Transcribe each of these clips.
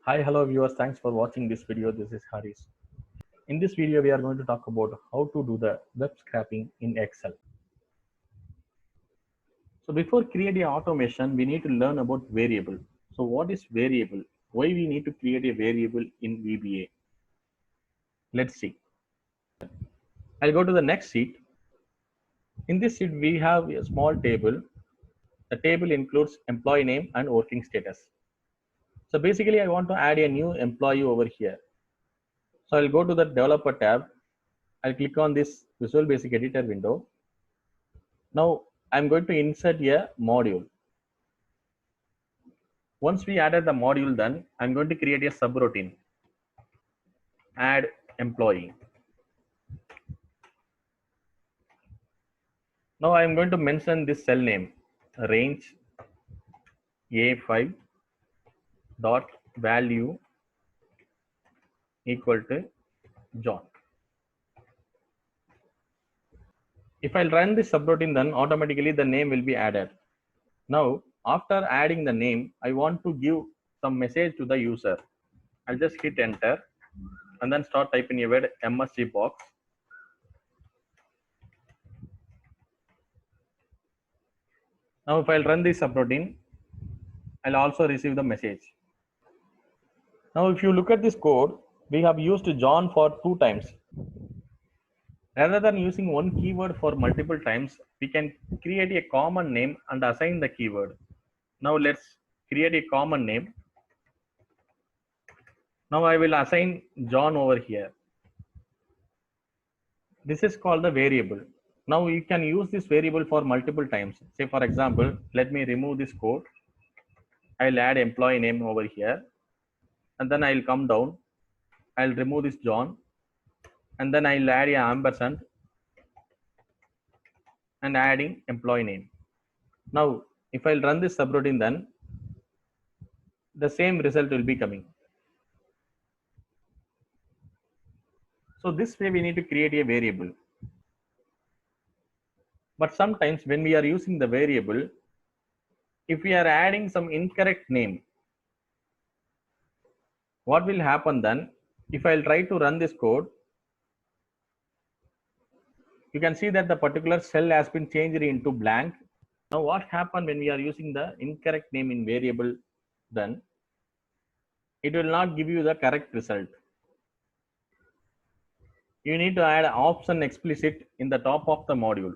Hi, hello viewers. Thanks for watching this video. This is Haris. In this video, we are going to talk about how to do the web scraping in Excel. So before creating automation, we need to learn about variable. So what is variable? Why we need to create a variable in VBA? Let's see. I'll go to the next sheet. In this sheet, we have a small table. The table includes employee name and working status. So basically, I want to add a new employee over here. So I'll go to the developer tab. I'll click on this Visual Basic Editor window. Now I'm going to insert a module. Once we added the module, then I'm going to create a subroutine. Add employee. Now I'm going to mention this cell name, range A5 dot value equal to John. If I'll run this subroutine, then automatically the name will be added. Now, after adding the name, I want to give some message to the user. I'll just hit enter and then start typing a word MSG box. Now, if I'll run this subroutine, I'll also receive the message. Now, if you look at this code, we have used John for 2 times. Rather than using one keyword for multiple times, we can create a common name and assign the keyword. Now, let's create a common name. Now, I will assign John over here. This is called the variable. Now, you can use this variable for multiple times. Say, for example, let me remove this code. I'll add employee name over here. And then I'll come down. I'll remove this John. And then I'll add a ampersand and adding employee name. Now, if I'll run this subroutine, then the same result will be coming. So this way we need to create a variable. But sometimes when we are using the variable, if we are adding some incorrect name, what will happen then? If I'll try to run this code, you can see that the particular cell has been changed into blank. Now what happened when we are using the incorrect name in variable, then it will not give you the correct result. You need to add option explicit in the top of the module.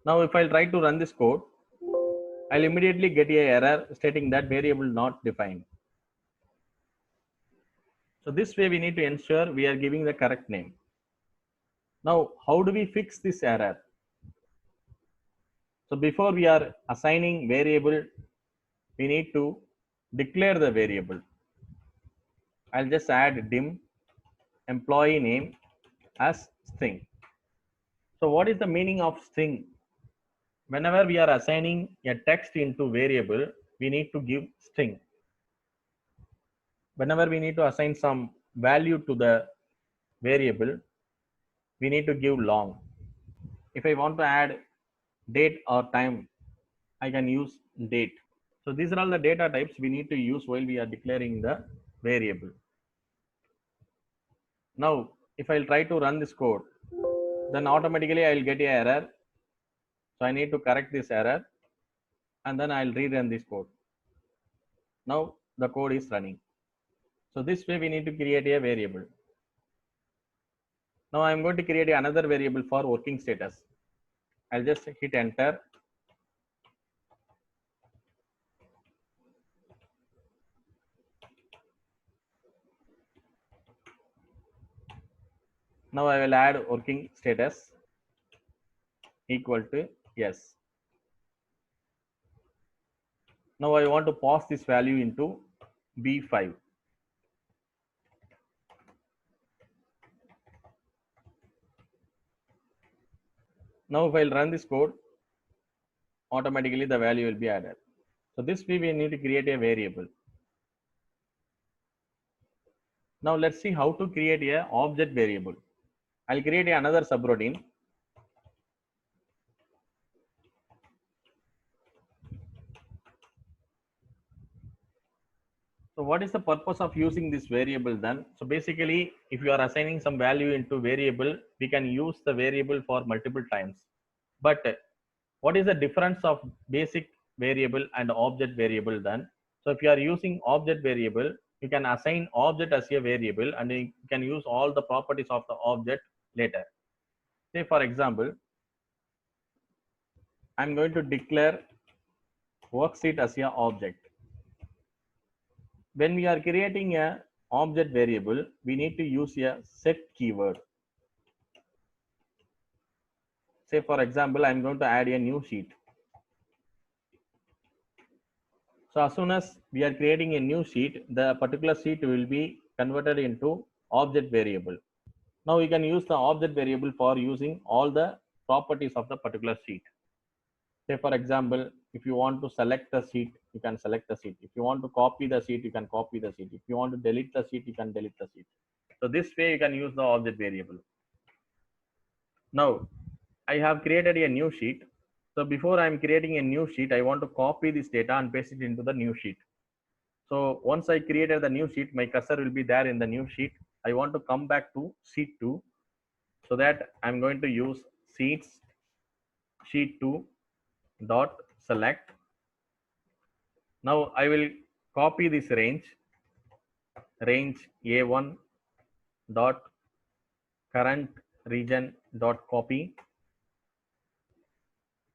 Now if I'll try to run this code, I'll immediately get a error stating that variable not defined. So this way we need to ensure we are giving the correct name. Now, how do we fix this error? So before we are assigning variable, we need to declare the variable. I'll just add dim employee name as string. So what is the meaning of string? Whenever we are assigning a text into variable, we need to give string. Whenever we need to assign some value to the variable, we need to give long. If I want to add date or time, I can use date. So these are all the data types we need to use while we are declaring the variable. Now, if I'll try to run this code, then automatically I'll get an error. So I need to correct this error and then I'll rerun this code. Now the code is running. So this way we need to create a variable. Now I'm going to create another variable for working status. I'll just hit enter. Now I will add working status equal to yes. Now I want to pass this value into B5. Now if I'll run this code, automatically the value will be added. So this way we need to create a variable. Now let's see how to create a object variable. I'll create another subroutine. So what is the purpose of using this variable then? So basically, if you are assigning some value into variable, we can use the variable for multiple times. But what is the difference of basic variable and object variable then? So if you are using object variable, you can assign object as a variable and you can use all the properties of the object later. Say for example, I'm going to declare worksheet as a object. When we are creating a object variable, we need to use a set keyword. Say for example, I'm going to add a new sheet. So as soon as we are creating a new sheet, the particular sheet will be converted into object variable. Now we can use the object variable for using all the properties of the particular sheet. Say for example, if you want to select the sheet, you can select the sheet. If you want to copy the sheet, you can copy the sheet. If you want to delete the sheet, you can delete the sheet. So this way you can use the object variable. Now I have created a new sheet. So before I am creating a new sheet, I want to copy this data and paste it into the new sheet. So once I created the new sheet, my cursor will be there in the new sheet. I want to come back to sheet 2. So that I'm going to use sheets sheet 2 dot select. Now I will copy this range A1 dot current region dot copy,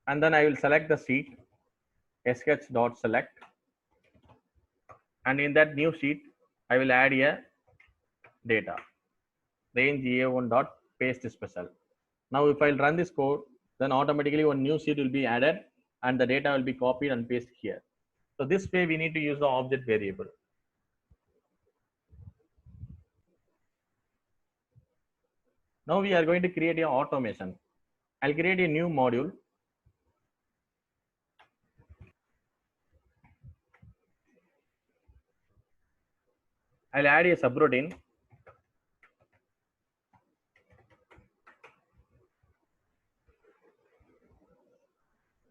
and then I will select the sheet sh dot select, and in that new sheet I will add a data range A1 dot paste special. Now if I'll run this code, then automatically one new sheet will be added and the data will be copied and pasted here. So this way we need to use the object variable. Now we are going to create an automation. I'll create a new module. I'll add a subroutine.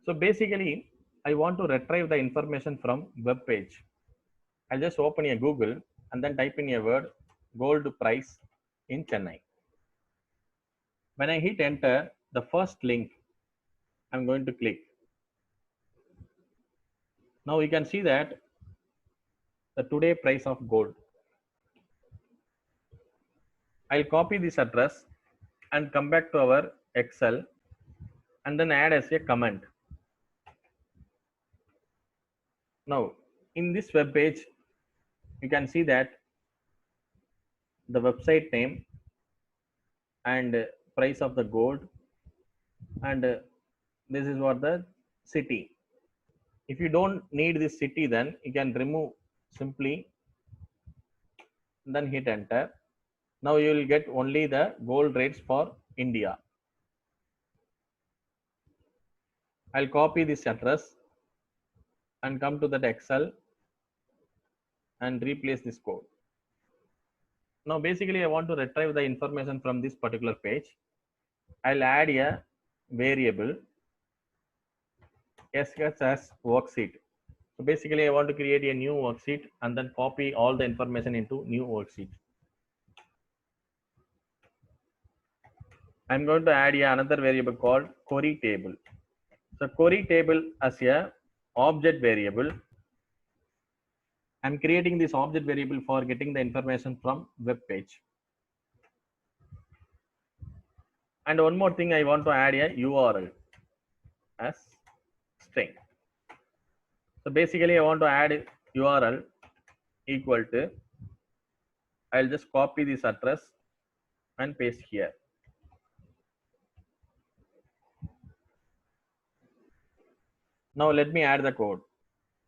So basically, I want to retrieve the information from web page. I'll just open a Google and then type in a word gold price in Chennai. When I hit enter, the first link I'm going to click. Now you can see that the today price of gold. I'll copy this address and come back to our Excel and then add as a comment. Now in this web page, you can see that the website name and price of the gold, and this is what the city. If you don't need this city, then you can remove simply, then hit enter. Now you will get only the gold rates for India. I'll copy this address and come to that Excel and replace this code. Now basically I want to retrieve the information from this particular page. I'll add a variable sh as worksheet. So basically I want to create a new worksheet and then copy all the information into new worksheet. I'm going to add another variable called query table. So query table as a object variable. I'm creating this object variable for getting the information from web page. And one more thing, I want to add a URL as string. So basically I want to add URL equal to, I'll just copy this address and paste here. Now let me add the code.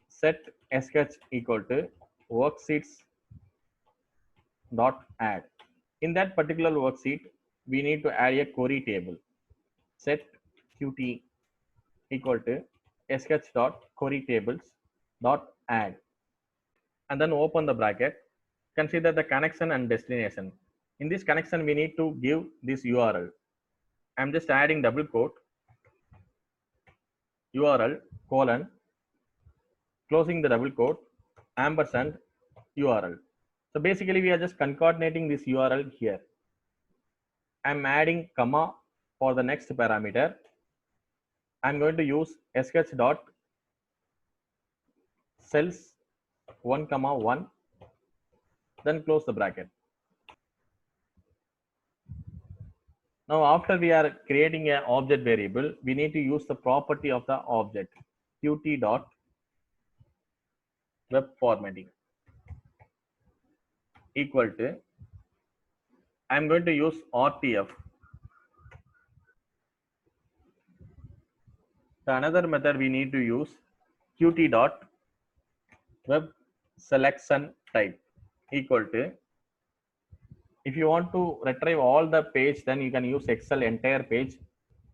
Set sh equal to worksheets dot add. In that particular worksheet, we need to add a query table. Set qt equal to sh dot query tables dot add, and then open the bracket. Consider the connection and destination. In this connection, we need to give this URL. I'm just adding double quote URL colon, closing the double quote, ampersand, URL. So basically we are just concatenating this URL here. I'm adding comma for the next parameter. I'm going to use sh dot cells 1 comma 1, then close the bracket. Now after we are creating an object variable, we need to use the property of the object, qt dot web formatting equal to, I'm going to use RTF. The another method we need to use qt dot web selection type equal to, if you want to retrieve all the page, then you can use Excel entire page,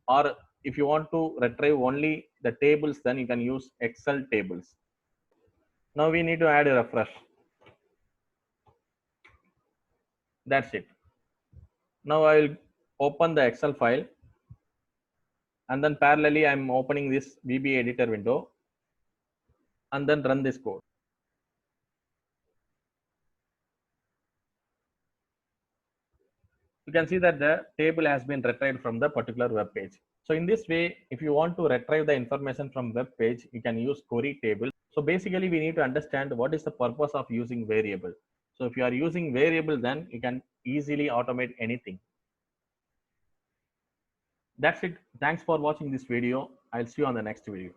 or if you want to retrieve only the tables, then you can use Excel tables. Now we need to add a refresh. That's it. Now I will open the Excel file, and then parallelly I'm opening this VBA editor window, and then run this code. You can see that the table has been retrieved from the particular web page. So in this way, if you want to retrieve the information from web page, you can use query table. So basically we need to understand what is the purpose of using variable. So if you are using variable, then you can easily automate anything. That's it. Thanks for watching this video. I'll see you on the next video.